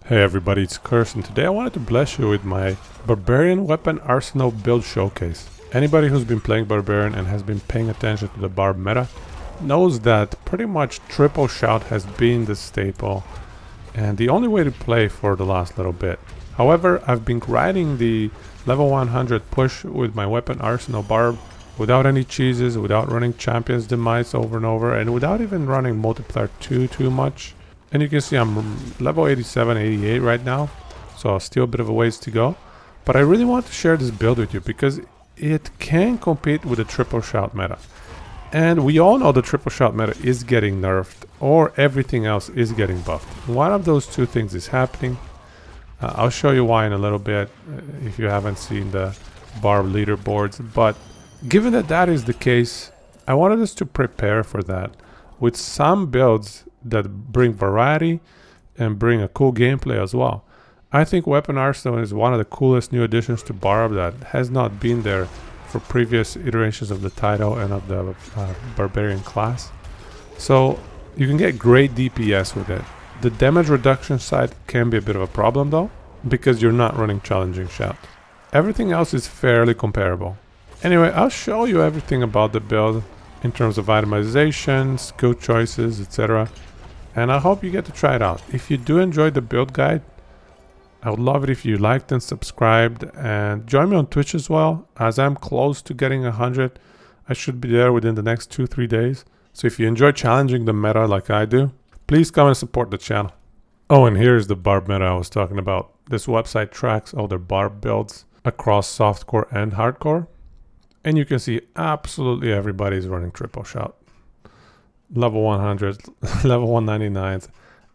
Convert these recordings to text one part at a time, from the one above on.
Hey everybody, it's Curse, and today I wanted to bless you with my Barbarian Weapon Arsenal build showcase. Anybody who's been playing Barbarian and has been paying attention to the Barb meta knows that pretty much triple shout has been the staple and the only way to play for the last little bit. However, I've been grinding the level 100 push with my Weapon Arsenal Barb without any cheeses, without running Champions Demise over and over, and without even running multiplayer too much. And you can see I'm level 87, 88 right now, so still a bit of a ways to go. But I really want to share this build with you because it can compete with the triple shout meta. And we all know the triple shout meta is getting nerfed, or everything else is getting buffed. One of those two things is happening. I'll show you why in a little bit if you haven't seen the Barb leaderboards. But given that that is the case, I wanted us to prepare for that with some builds that bring variety and bring a cool gameplay as well. I think Weapon Arsenal is one of the coolest new additions to Barb that has not been there for previous iterations of the title and of the Barbarian class. So you can get great DPS with it. The damage reduction side can be a bit of a problem though, because you're not running challenging shout. Everything else is fairly comparable. Anyway, I'll show you everything about the build in terms of itemization, skill choices, etc. And I hope you get to try it out. If you do enjoy the build guide, I would love it if you liked and subscribed, and join me on Twitch as well, as I'm close to getting 100. I should be there within the next 2-3 days. So if you enjoy challenging the meta like I do, please come and support the channel. Oh, and here's the Barb meta I was talking about. This website tracks all their Barb builds across softcore and hardcore. And you can see absolutely everybody's running triple shout. Level 100, level 199s,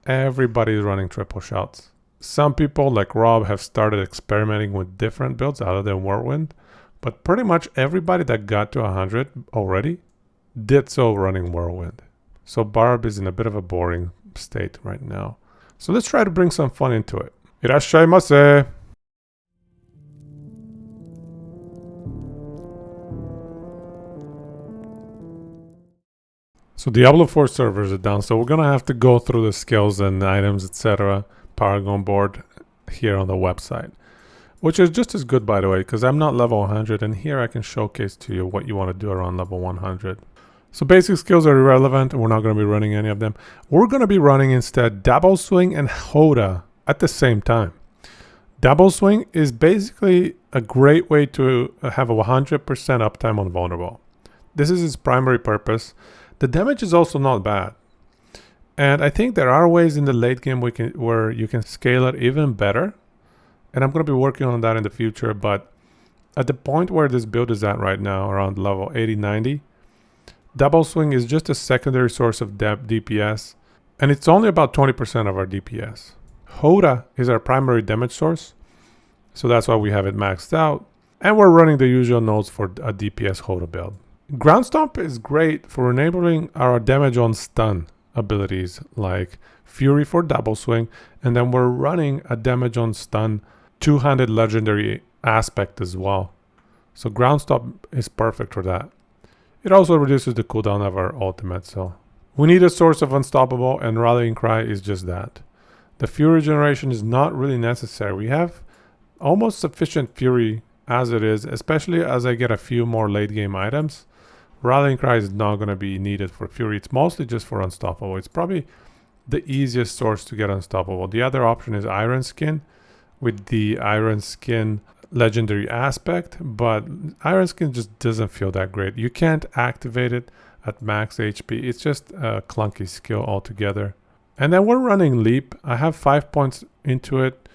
everybody's running triple shouts. Some people like Rob have started experimenting with different builds other than Whirlwind, but pretty much everybody that got to 100 already did so running Whirlwind. So Barb is in a bit of a boring state right now. So let's try to bring some fun into it. Irashaimase! So Diablo 4 servers are down, so we're gonna have to go through the skills and items, etc. Paragon board here on the website, which is just as good, by the way, because I'm not level 100, and here I can showcase to you what you want to do around level 100. So basic skills are irrelevant, and we're not going to be running any of them. We're going to be running instead Double Swing and Hoda at the same time. Double Swing is basically a great way to have a 100% uptime on vulnerable. This is its primary purpose. The damage is also not bad. And I think there are ways in the late game where you can scale it even better. And I'm going to be working on that in the future. But at the point where this build is at right now, around level 80-90, Double Swing is just a secondary source of DPS. And it's only about 20% of our DPS. Hoda is our primary damage source. So that's why we have it maxed out. And we're running the usual nodes for a DPS Hoda build. Ground Stomp is great for enabling our damage on stun abilities like Fury for Double Swing, and then we're running a damage on stun two-handed legendary aspect as well. So Ground Stomp is perfect for that. It also reduces the cooldown of our ultimate, so we need a source of unstoppable, and Rallying Cry is just that. The Fury generation is not really necessary. We have almost sufficient Fury as it is, especially as I get a few more late game items. Rallying Cry is not going to be needed for Fury. It's mostly just for Unstoppable. It's probably the easiest source to get Unstoppable. The other option is Iron Skin with the Iron Skin legendary aspect, but Iron Skin just doesn't feel that great. You can't activate it at max HP. It's just a clunky skill altogether. And then we're running Leap. I have 5 points into it,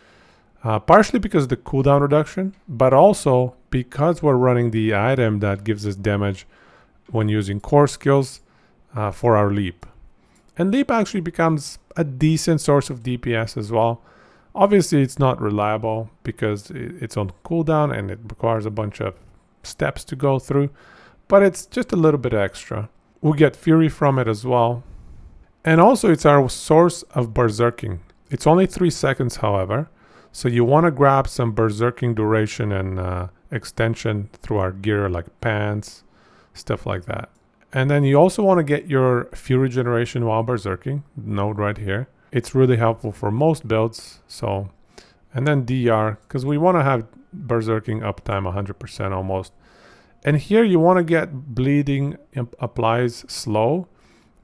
partially because of the cooldown reduction, but also because we're running the item that gives us damage when using core skills for our Leap. And Leap actually becomes a decent source of DPS as well. Obviously it's not reliable because it's on cooldown and it requires a bunch of steps to go through, but it's just a little bit extra. We get Fury from it as well. And also it's our source of berserking. It's only 3 seconds, however, so you want to grab some berserking duration and extension through our gear like pants, stuff like that. And then you also want to get your Fury generation while berserking, node right here. It's really helpful for most builds. So, and then DR, because we want to have berserking uptime 100% almost. And here you want to get bleeding applies slow,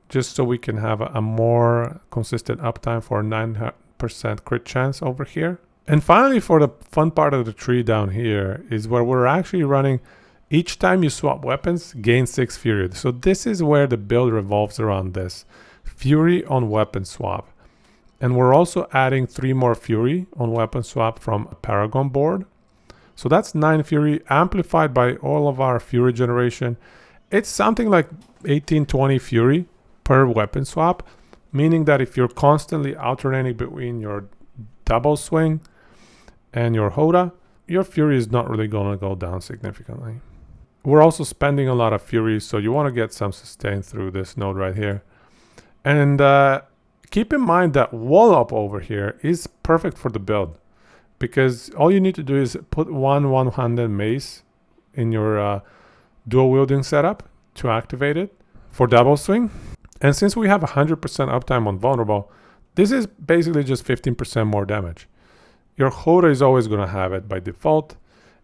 just so we can have a more consistent uptime for 9% crit chance over here. And finally, for the fun part of the tree down here is where we're actually running, each time you swap weapons, gain 6 Fury. So this is where the build revolves around this. Fury on weapon swap. And we're also adding 3 more Fury on weapon swap from a Paragon board. So that's 9 Fury amplified by all of our Fury generation. It's something like 18-20 Fury per weapon swap, meaning that if you're constantly alternating between your double swing and your Hoda, your Fury is not really going to go down significantly. We're also spending a lot of Fury, so you want to get some sustain through this node right here. And keep in mind that wall up over here is perfect for the build, because all you need to do is put one-handed mace in your dual wielding setup to activate it for double swing. And since we have 100% uptime on vulnerable, this is basically just 15% more damage. Your Hoda is always going to have it by default.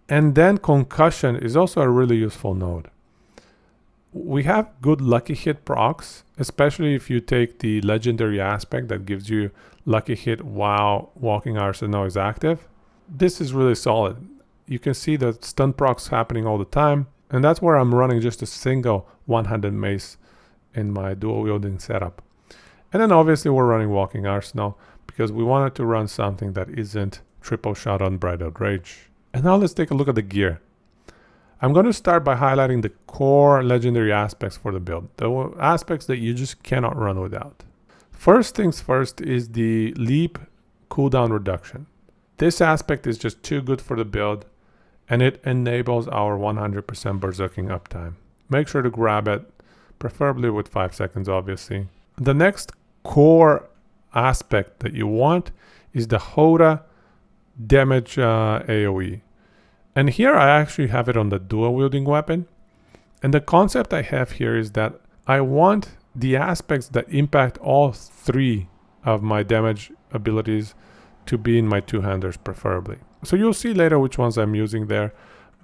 And then concussion is also a really useful node. We have good lucky hit procs, especially if you take the legendary aspect that gives you lucky hit while walking arsenal is active. This is really solid. You can see the stun procs happening all the time. And that's where I'm running just a single one-handed mace in my dual wielding setup. And then obviously we're running walking arsenal because we wanted to run something that isn't triple shot on Bridal Rage. And now let's take a look at the gear. I'm going to start by highlighting the core legendary aspects for the build, the aspects that you just cannot run without. First things first is the leap cooldown reduction. This aspect is just too good for the build, and it enables our 100% berserking uptime. Make sure to grab it, preferably with 5 seconds, obviously. The next core aspect that you want is the Hoda damage AoE. And here I actually have it on the dual wielding weapon. And the concept I have here is that I want the aspects that impact all 3 of my damage abilities to be in my two-handers preferably. So you'll see later which ones I'm using there,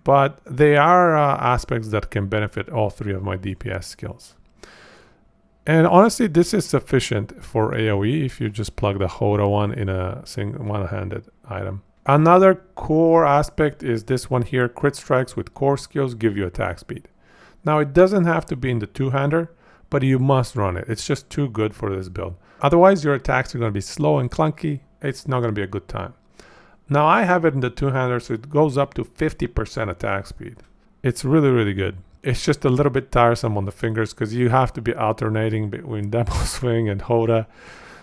but they are aspects that can benefit all 3 of my DPS skills. And honestly, this is sufficient for AoE if you just plug the Hoda one in a single one-handed item. Another core aspect is this one here. Crit strikes with core skills give you attack speed. Now it doesn't have to be in the two-hander, but you must run it. It's just too good for this build. Otherwise your attacks are going to be slow and clunky. It's not going to be a good time. Now I have it in the two-hander, so it goes up to 50% attack speed. It's really, really good. It's just a little bit tiresome on the fingers because you have to be alternating between double swing and Hoda.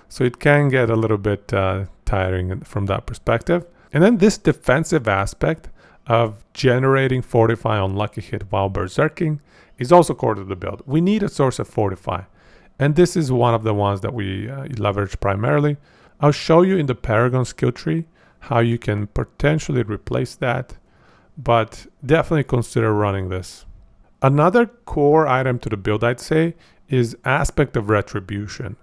So it can get a little bit tiring from that perspective. And then this defensive aspect of generating Fortify on lucky hit while berserking is also core to the build. We need a source of Fortify. And this is one of the ones that we leverage primarily. I'll show you in the Paragon skill tree how you can potentially replace that, but definitely consider running this. Another core item to the build, I'd say, is aspect of retribution.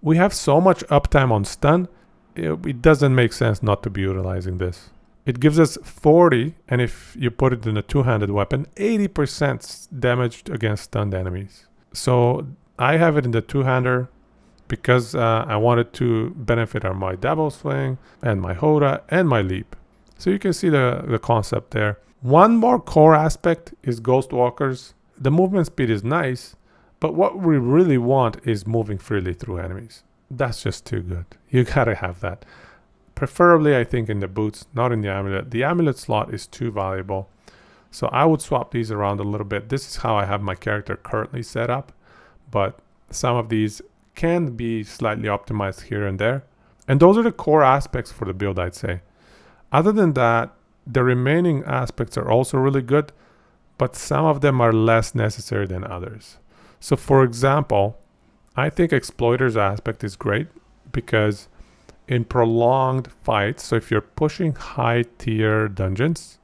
We have so much uptime on stun, it doesn't make sense not to be utilizing this. It gives us 40, and if you put it in a two-handed weapon, 80% damage against stunned enemies. So I have it in the two-hander because I wanted to benefit on my double swing and my Hoda and my leap. So you can see the concept there. One more core aspect is Ghost Walkers. The movement speed is nice, but what we really want is moving freely through enemies. That's just too good. You gotta have that. Preferably, I think, in the boots, not in the amulet. The amulet slot is too valuable. So I would swap these around a little bit. This is how I have my character currently set up, but some of these can be slightly optimized here and there. And those are the core aspects for the build, I'd say. Other than that, the remaining aspects are also really good, but some of them are less necessary than others. So for example, I think Exploiter's aspect is great because in prolonged fights, so if you're pushing high tier dungeons,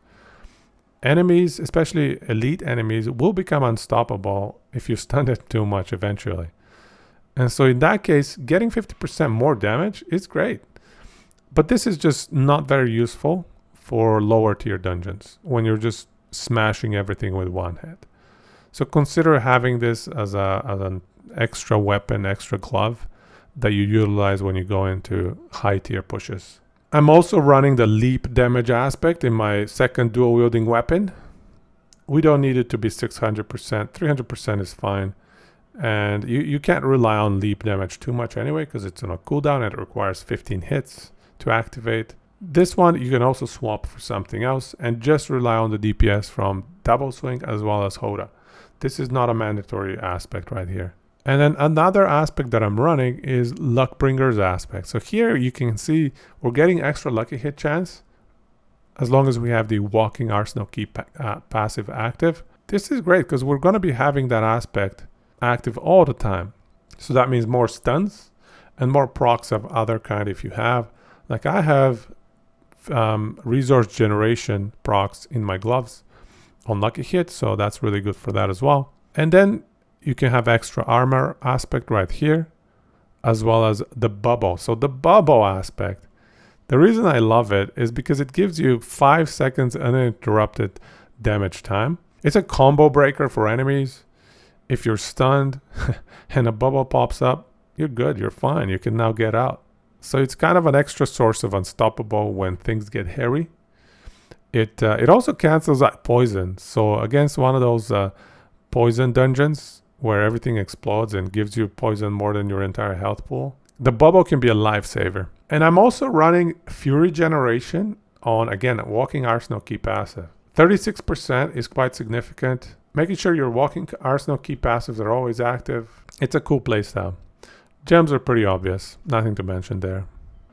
enemies, especially elite enemies, will become unstoppable if you stun it too much eventually. And so in that case, getting 50% more damage is great. But this is just not very useful for lower tier dungeons when you're just smashing everything with one hit. So consider having this as an extra weapon, extra glove that you utilize when you go into high tier pushes. I'm also running the leap damage aspect in my second dual wielding weapon. We don't need it to be 600%, 300% is fine. And you can't rely on leap damage too much anyway because it's on a cooldown and it requires 15 hits to activate. This one you can also swap for something else and just rely on the DPS from double swing as well as Hoda. This is not a mandatory aspect right here. And then another aspect that I'm running is Luckbringer's aspect. So here you can see we're getting extra lucky hit chance as long as we have the Walking Arsenal Key passive active. This is great because we're going to be having that aspect active all the time. So that means more stuns and more procs of other kind if you have. Like I have resource generation procs in my gloves on lucky hit, so that's really good for that as well. And then you can have extra armor aspect right here, as well as the bubble. So the bubble aspect, the reason I love it is because it gives you 5 seconds uninterrupted damage time. It's a combo breaker for enemies. If you're stunned and a bubble pops up, you're good, you're fine, you can now get out. So it's kind of an extra source of unstoppable when things get hairy. It also cancels out poison. So against one of those poison dungeons where everything explodes and gives you poison more than your entire health pool, the bubble can be a lifesaver. And I'm also running Fury Generation on, again, Walking Arsenal Key passive. 36% is quite significant. Making sure your Walking Arsenal Key passives are always active. It's a cool playstyle. Gems are pretty obvious, nothing to mention there.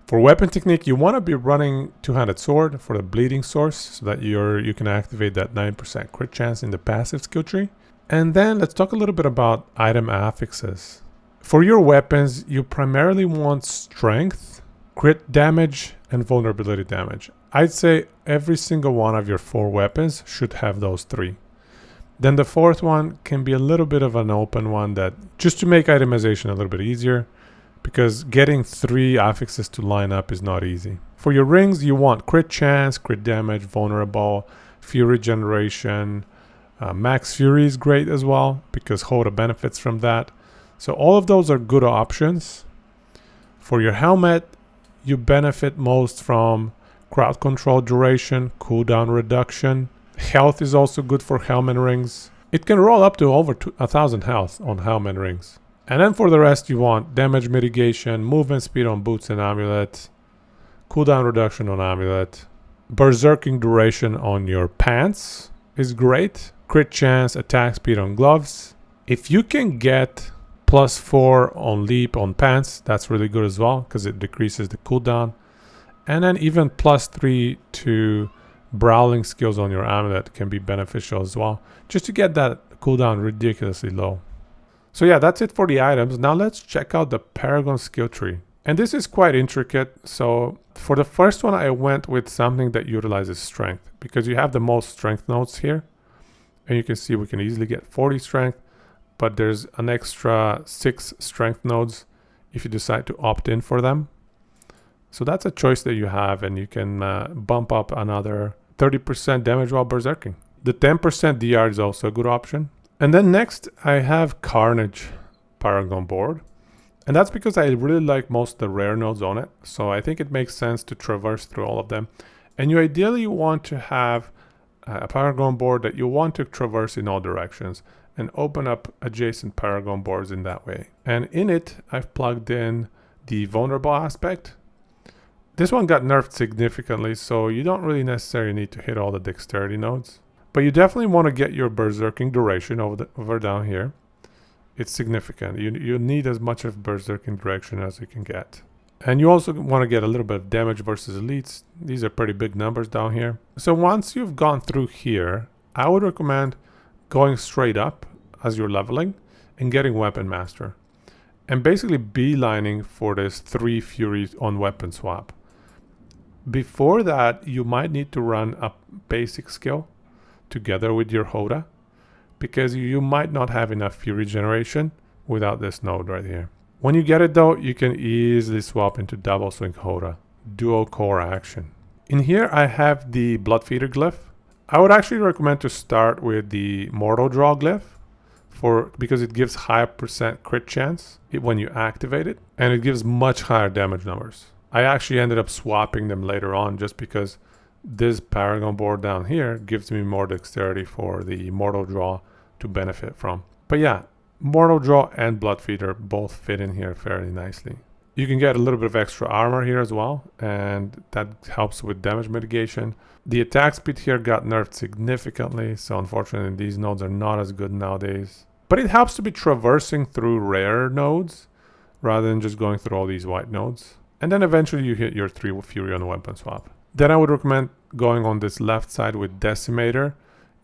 For weapon technique, you want to be running two-handed sword for the bleeding source so that you can activate that 9% crit chance in the passive skill tree. And then let's talk a little bit about item affixes. For your weapons, you primarily want strength, crit damage, and vulnerability damage. I'd say every single one of your 4 weapons should have those 3. Then the 4th one can be a little bit of an open one that just to make itemization a little bit easier, because getting 3 affixes to line up is not easy. For your rings, you want crit chance, crit damage, vulnerable, fury generation. Max Fury is great as well because Hoda benefits from that. So all of those are good options. For your helmet, you benefit most from crowd control duration, cooldown reduction. Health is also good for helmet rings. It can roll up to over 1,000 health on helmet rings. And then for the rest, you want damage mitigation, movement speed on boots and amulet, cooldown reduction on amulet, berserking duration on your pants is great. Crit chance, attack speed on gloves. If you can get +4 on leap on pants, that's really good as well because it decreases the cooldown. And then even +3 to brawling skills on your amulet can be beneficial as well, just to get that cooldown ridiculously low. So yeah, that's it for the items. Now let's check out the Paragon skill tree. And this is quite intricate. So for the first one, I went with something that utilizes strength because you have the most strength nodes here. And you can see we can easily get 40 strength, but there's an extra 6 strength nodes if you decide to opt in for them. So that's a choice that you have, and you can bump up another 30% damage while berserking. The 10% DR is also a good option. And then next I have Carnage Paragon Board. And that's because I really like most of the rare nodes on it. So I think it makes sense to traverse through all of them. And you ideally want to have a Paragon board that you want to traverse in all directions and open up adjacent Paragon boards in that way. And in it, I've plugged in the vulnerable aspect. This one got nerfed significantly, so you don't really necessarily need to hit all the dexterity nodes. But you definitely want to get your berserking duration over down here. It's significant. You need as much of berserking duration as you can get. And you also want to get a little bit of damage versus elites. These are pretty big numbers down here. So once you've gone through here, I would recommend going straight up as you're leveling and getting Weapon Master. And basically beelining for this 3 Furies on weapon swap. Before that, you might need to run a basic skill together with your Hoda, because you might not have enough Fury generation without this node right here. When you get it though, you can easily swap into double swing Hoda, dual core action. In here I have the Blood Feeder glyph. I would actually recommend to start with the Mortal Draw glyph because it gives higher percent crit chance when you activate it, and it gives much higher damage numbers. I actually ended up swapping them later on just because this Paragon board down here gives me more dexterity for the Mortal Draw to benefit from. But yeah, Mortal Draw and Blood Feeder both fit in here fairly nicely. You can get a little bit of extra armor here as well, and that helps with damage mitigation. The attack speed here got nerfed significantly, so unfortunately these nodes are not as good nowadays. But it helps to be traversing through rare nodes rather than just going through all these white nodes. And then eventually you hit your 3 Fury on weapon swap. Then I would recommend going on this left side with Decimator,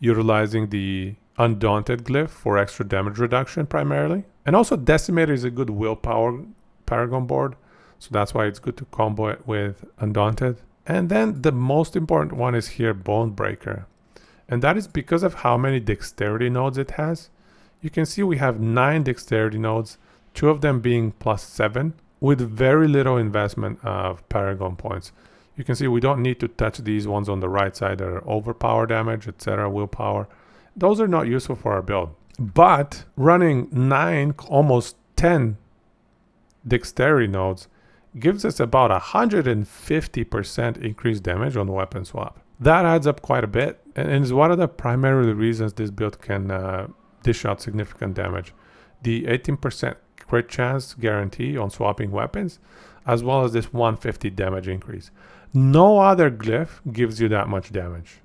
utilizing the Undaunted glyph for extra damage reduction primarily. And also Decimator is a good willpower Paragon board, so that's why it's good to combo it with Undaunted. And then the most important one is here, Bone Breaker. And that is because of how many dexterity nodes it has. You can see we have 9 dexterity nodes, 2 of them being +7, with very little investment of Paragon points. You can see we don't need to touch these ones on the right side that are overpower damage, etc., willpower. Those are not useful for our build. But running 9, almost 10 dexterity nodes gives us about 150% increased damage on weapon swap. That adds up quite a bit, and is one of the primary reasons this build can dish out significant damage. The 18% crit chance guarantee on swapping weapons, as well as this 150 damage increase. No other glyph gives you that much damage.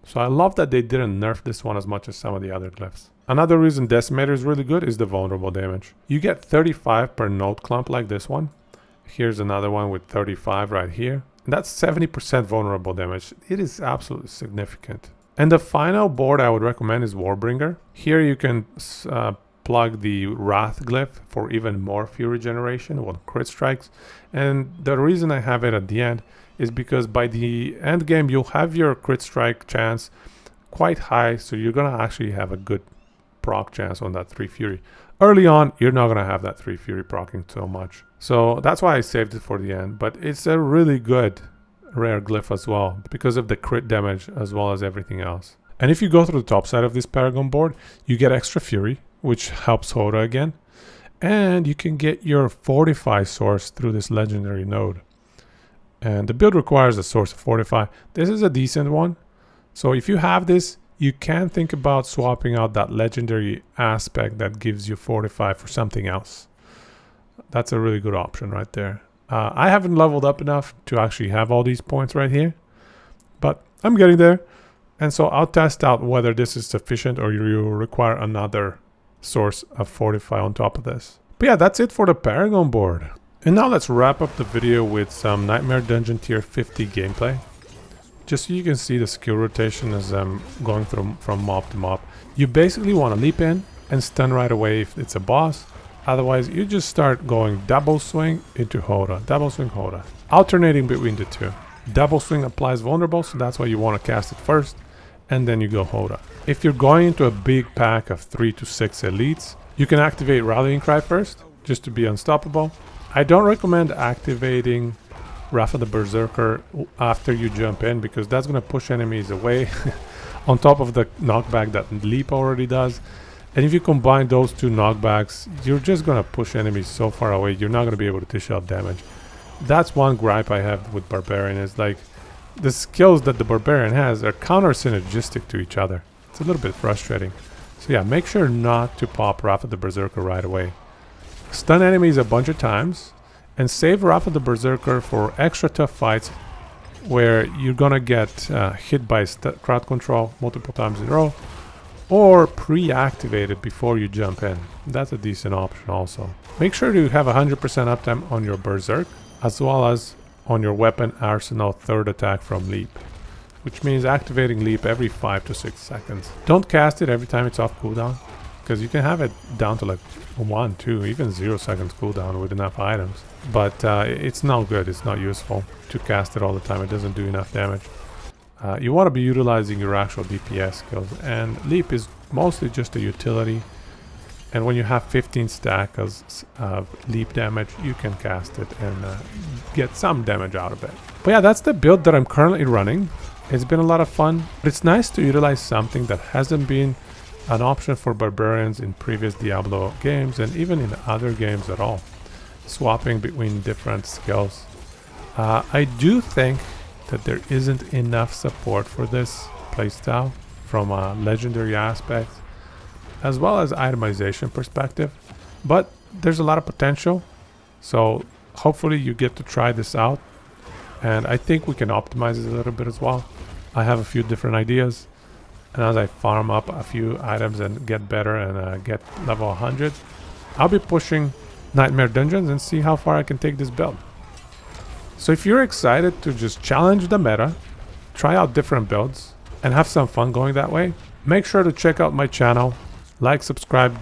So I love that they didn't nerf this one as much as some of the other glyphs. Another reason Decimator is really good is the vulnerable damage. You get 35 per node clump like this one. Here's another one with 35 right here. And that's 70% vulnerable damage. It is absolutely significant. And the final board I would recommend is Warbringer. Here you can plug the Wrath glyph for even more Fury generation with crit strikes. And the reason I have it at the end is because by the end game you'll have your crit strike chance quite high, so you're gonna actually have a good proc chance on that 3 Fury. Early on you're not gonna have that 3 Fury procking so much, so that's why I saved it for the end. But it's a really good rare glyph as well because of the crit damage as well as everything else. And if you go through the top side of this Paragon board, you get extra Fury, which helps Hoda again, and you can get your Fortify source through this legendary node. And the build requires a source of Fortify. This is a decent one. So if you have this, you can think about swapping out that legendary aspect that gives you Fortify for something else. That's a really good option right there. I haven't leveled up enough to actually have all these points right here, but I'm getting there. And so I'll test out whether this is sufficient or you require another source of Fortify on top of this. But yeah, that's it for the Paragon board. And now let's wrap up the video with some Nightmare Dungeon Tier 50 gameplay. Just so you can see the skill rotation as I'm going through from mob to mob. You basically want to leap in and stun right away if it's a boss. Otherwise, you just start going double swing into Hoda, double swing Hoda, alternating between the two. Double swing applies vulnerable, so that's why you want to cast it first, and then you go Hoda. If you're going into a big pack of 3 to 6 elites, you can activate Rallying Cry first, just to be unstoppable. I don't recommend activating Wrath of the Berserker after you jump in, because that's going to push enemies away on top of the knockback that Leap already does. And if you combine those two knockbacks, you're just going to push enemies so far away, you're not going to be able to dish out damage. That's one gripe I have with Barbarian, is like the skills that the Barbarian has are counter-synergistic to each other. It's a little bit frustrating. So yeah, make sure not to pop Wrath of the Berserker right away. Stun enemies a bunch of times and save Wrath of the Berserker for extra tough fights where you're gonna get hit by crowd control multiple times in a row, or pre-activate it before you jump in. That's a decent option also. Make sure to have 100% uptime on your Berserk, as well as on your weapon arsenal third attack from Leap, which means activating Leap every 5 to 6 seconds. Don't cast it every time it's off cooldown, because you can have it down to like 1, 2, even 0 seconds cooldown with enough items. But it's not good, it's not useful to cast it all the time, it doesn't do enough damage. You want to be utilizing your actual DPS skills, and Leap is mostly just a utility. And when you have 15 stack of leap damage, you can cast it and get some damage out of it. But yeah, that's the build that I'm currently running. It's been a lot of fun, but it's nice to utilize something that hasn't been an option for barbarians in previous Diablo games and even in other games at all. Swapping between different skills. I do think that there isn't enough support for this playstyle from a legendary aspect as well as itemization perspective, but there's a lot of potential, so hopefully you get to try this out, and I think we can optimize it a little bit as well. I have a few different ideas, and as I farm up a few items and get better and get level 100, I'll be pushing Nightmare Dungeons and see how far I can take this build. So if you're excited to just challenge the meta, try out different builds, and have some fun going that way, make sure to check out my channel, like, subscribe,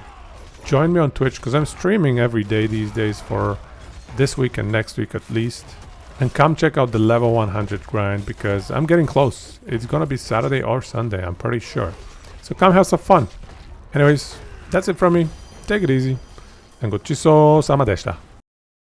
join me on Twitch because I'm streaming every day these days for this week and next week at least. And come check out the level 100 grind because I'm getting close. It's gonna be Saturday or Sunday, I'm pretty sure. So come have some fun. Anyways, that's it from me. Take it easy. And go chiso sama deshita.